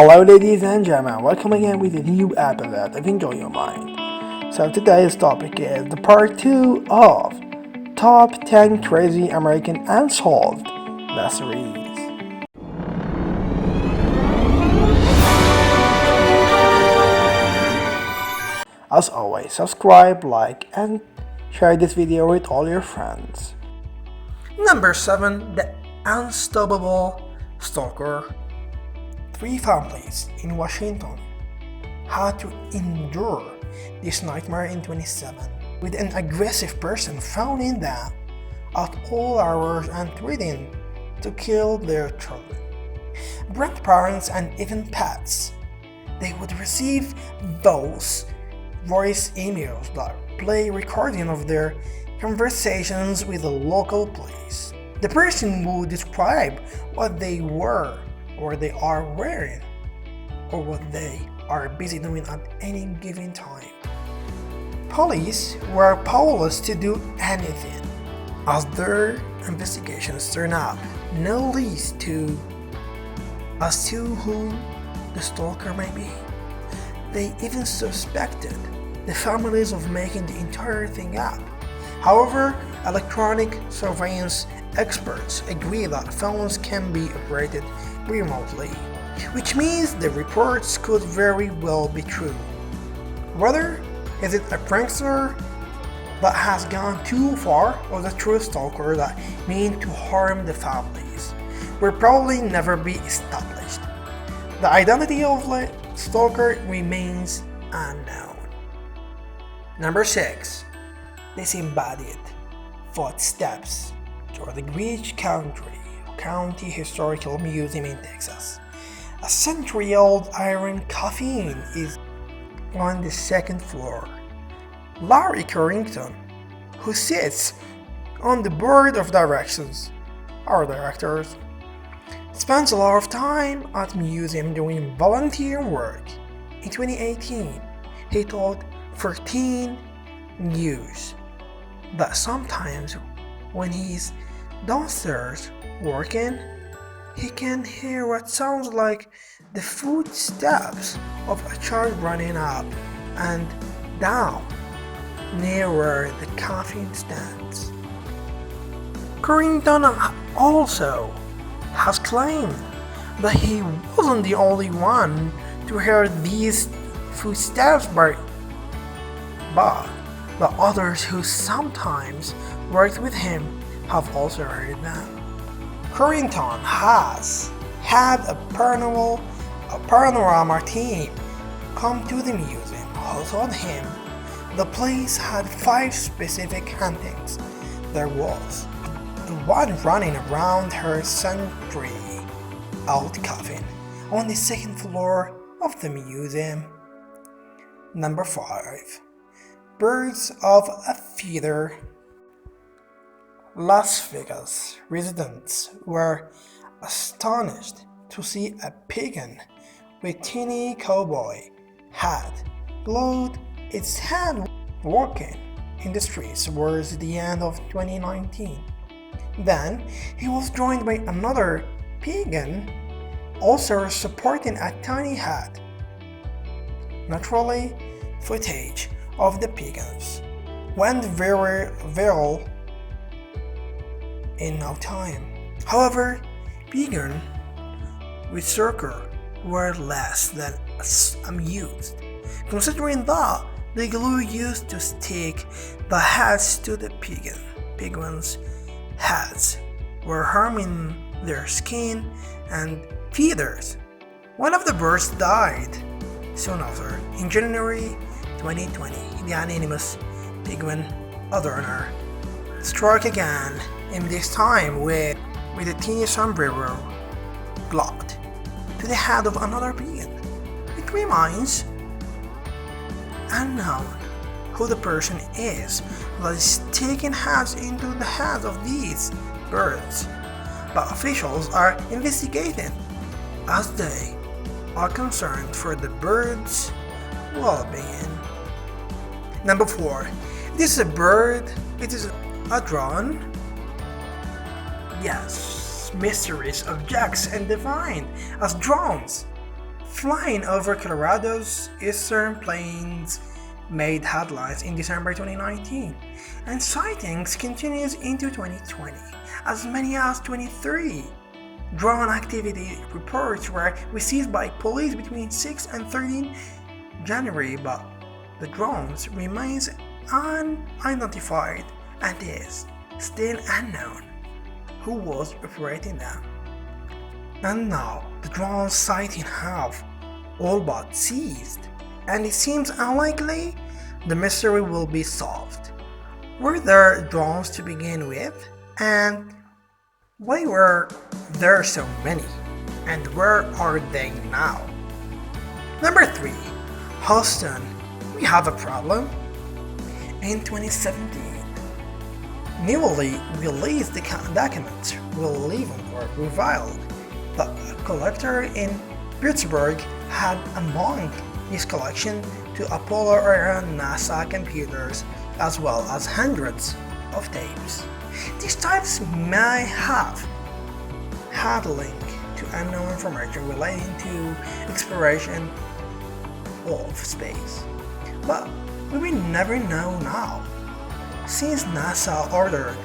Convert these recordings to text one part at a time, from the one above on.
Hello ladies and gentlemen, welcome again with a new episode of Enjoy Your Mind. So today's topic is the part 2 of Top 10 Crazy American Unsolved Mysteries. As always, subscribe, like, and share this video with all your friends. Number 7. The Unstoppable Stalker. 3 families in Washington had to endure this nightmare in 27, with an aggressive person following them at all hours and threatening to kill their children, grandparents, and even pets. They would receive those voice emails that play recording of their conversations with the local police. The person would describe what they were or they are wearing, or what they are busy doing at any given time. Police were powerless to do anything, as their investigations turned up no least as to who the stalker may be. They even suspected the families of making the entire thing up. However, electronic surveillance experts agree that phones can be operated remotely, which means the reports could very well be true. Whether is it a prankster that has gone too far or the true stalker that means to harm the families will probably never be established. The identity of the stalker remains unknown. Number 6. Disembodied Footsteps. Or the Greenwich County Historical Museum in Texas. A century-old iron coffin is on the second floor. Larry Carrington, who sits on the board of directors, spends a lot of time at the museum doing volunteer work. In 2018, he told 14 News that sometimes when he's downstairs working, he can hear what sounds like the footsteps of a child running up and down near where the coffin stands. Carrington also has claimed that he wasn't the only one to hear these footsteps, but the others who sometimes worked with him have also heard them. Carrington has had a panorama team come to the museum who told him the place had 5 specific hauntings. There was the one running around her century-old coffin on the second floor of the museum. Number 5. Birds of a feather. Las Vegas residents were astonished to see a pigeon with teeny cowboy hat glued its head walking in the streets towards the end of 2019. Then he was joined by another pigeon also supporting a tiny hat. Naturally, footage of the pigeons went very viral in no time. However, pigeons with circle were less than amused, considering that the glue used to stick the hats to the pigeons' heads were harming their skin and feathers. One of the birds died soon after. In January 2020, the anonymous penguin adorner struck again, and this time with a teeny sombrero glued to the head of another pigeon. It remains unknown who the person is that is taking hats into the heads of these birds, but officials are investigating as they are concerned for the birds' well-being. Number 4. This is a bird. It is a drone. Yes, mysteries of Jax and Divine as drones flying over Colorado's eastern plains made headlines in December 2019, and sightings continues into 2020. As many as 23 drone activity reports were received by police between 6 and 13 January, but the drones remains unidentified and is still unknown who was operating them. And now the drone sighting have all but ceased, and it seems unlikely the mystery will be solved. Were there drones to begin with? And why were there so many? And where are they now? Number 3. Houston, we have a problem. In 2017, newly released documents revealed that a collector in Pittsburgh had among his collection to Apollo-era NASA computers as well as hundreds of tapes. These types may have had a link to unknown information relating to exploration of space, but we will never know now, since NASA ordered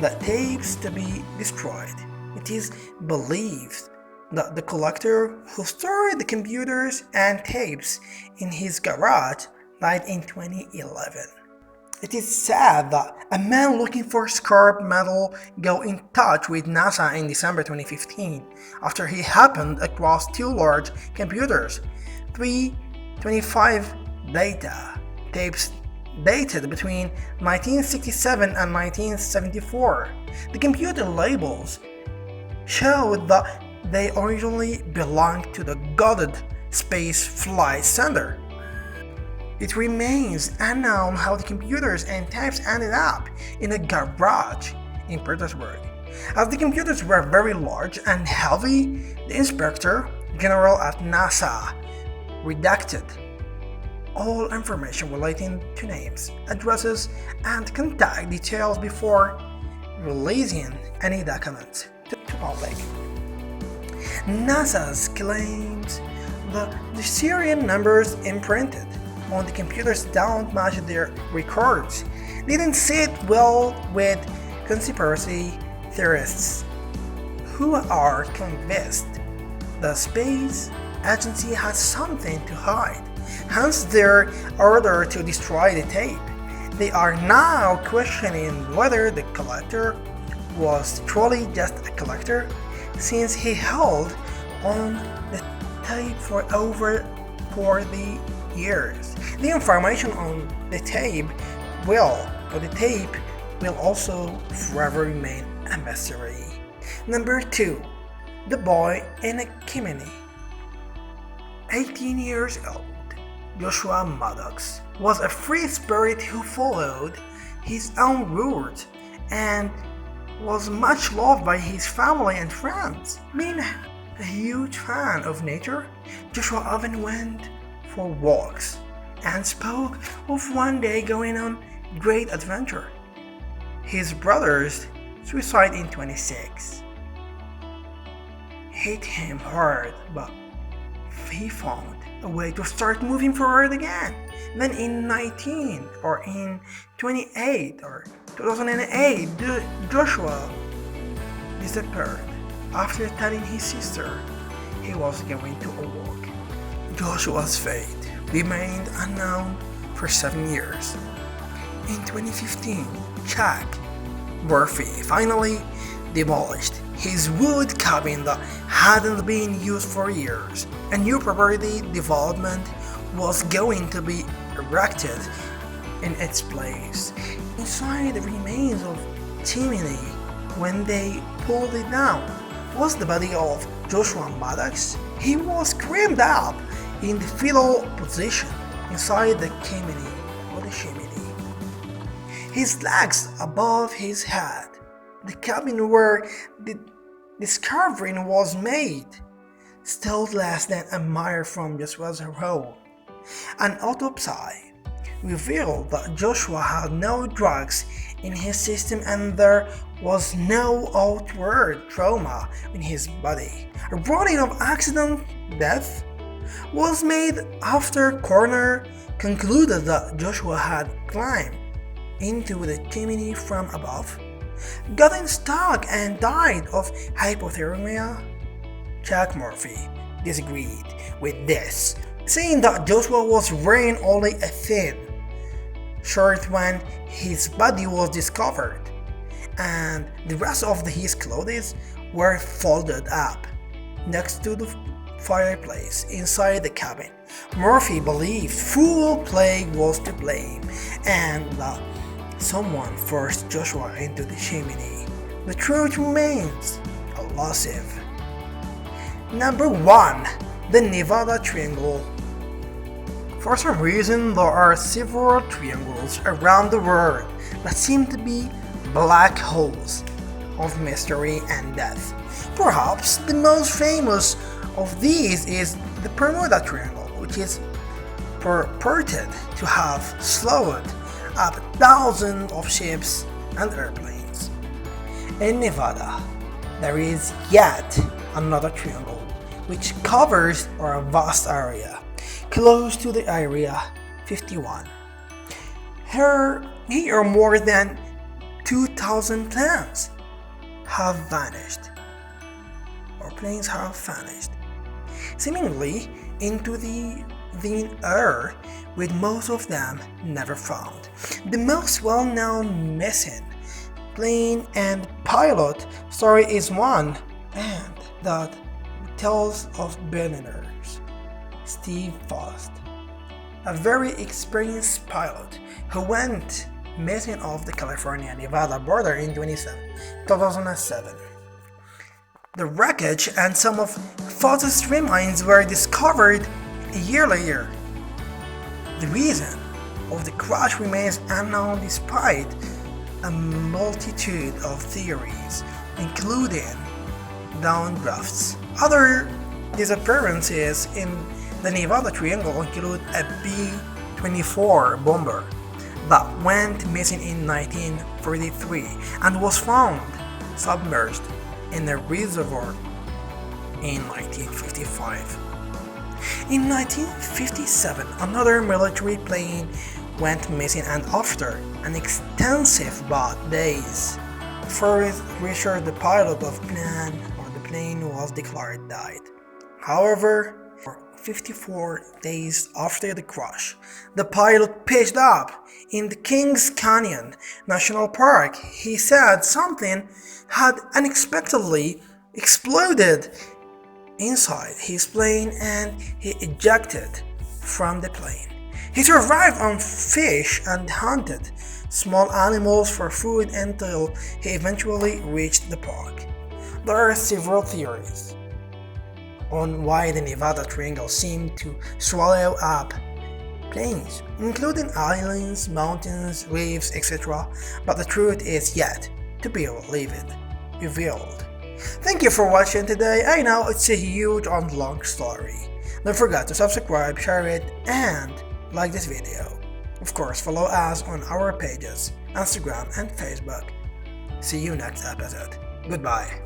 the tapes to be destroyed. It is believed that the collector who stored the computers and tapes in his garage died in 2011. It is said that a man looking for scrap metal got in touch with NASA in December 2015 after he happened across two large computers, 325 data tapes dated between 1967 and 1974. The computer labels showed that they originally belonged to the Goddard Space Flight Center. It remains unknown how the computers and tapes ended up in a garage in Petersburg. As the computers were very large and heavy, the Inspector General at NASA redacted all information relating to names, addresses, and contact details before releasing any documents to public. NASA's claims that the serial numbers imprinted on the computers don't match their records didn't sit well with conspiracy theorists who are convinced the space agency has something to hide, hence their order to destroy the tape. They are now questioning whether the collector was truly just a collector, since he held on the tape for over 40 years. The information on the tape will also forever remain a mystery. Number 2. The boy in a chimney. 18 years old, Joshua Maddox was a free spirit who followed his own route and was much loved by his family and friends. Being a huge fan of nature, Joshua often went for walks and spoke of one day going on great adventure. His brother's suicide in 26 hit him hard, but he found a way to start moving forward again. Then in 2008, Joshua disappeared after telling his sister he was going to a walk. Joshua's fate remained unknown for 7 years. In 2015, Chuck Murphy finally demolished his wood cabin that hadn't been used for years. A new property development was going to be erected in its place. Inside the remains of chimney, when they pulled it down, was the body of Joshua Maddox. He was crammed up in the fetal position inside the chimney. His legs above his head. The cabin where the discovery was made, still less than a mile from Joshua's home. An autopsy revealed that Joshua had no drugs in his system and there was no outward trauma in his body. A running of accident death was made after coroner concluded that Joshua had climbed into the chimney from above, got stuck and died of hypothermia. Jack Murphy disagreed with this, saying that Joshua was wearing only a thin shirt when his body was discovered, and the rest of his clothes were folded up next to the fireplace inside the cabin. Murphy believed foul play was to blame and that someone forced Joshua into the chimney. The truth remains elusive. Number 1. The Nevada Triangle. For some reason, there are several triangles around the world that seem to be black holes of mystery and death. Perhaps the most famous of these is the Bermuda Triangle, which is purported to have slowed up thousands of ships and airplanes. In Nevada, there is yet another triangle which covers a vast area close to the Area 51. Here more than 2,000 planes have vanished, or planes have vanished, seemingly into the thin air, with most of them never found. The most well-known missing plane and pilot story is one, and that tells of billionaires Steve Faust, a very experienced pilot who went missing off the California-Nevada border in 2007. The wreckage and some of Faust's remains were discovered a year later. The reason of the crash remains unknown despite a multitude of theories, including downdrafts. Other disappearances in the Nevada Triangle include a B-24 bomber that went missing in 1943 and was found submerged in a reservoir in 1955. In 1957, another military plane went missing, and after an extensive days, first Richard, the pilot of the plane was declared died. However, 54 days after the crash, the pilot pitched up in the Kings Canyon National Park. He said something had unexpectedly exploded inside his plane and he ejected from the plane. He survived on fish and hunted small animals for food until he eventually reached the park. There are several theories on why the Nevada Triangle seemed to swallow up plains, including islands, mountains, reefs, etc., but the truth is yet to be revealed. Thank you for watching today. I know it's a huge and long story. Don't forget to subscribe, share it, and like this video. Of course, follow us on our pages, Instagram and Facebook. See you next episode. Goodbye.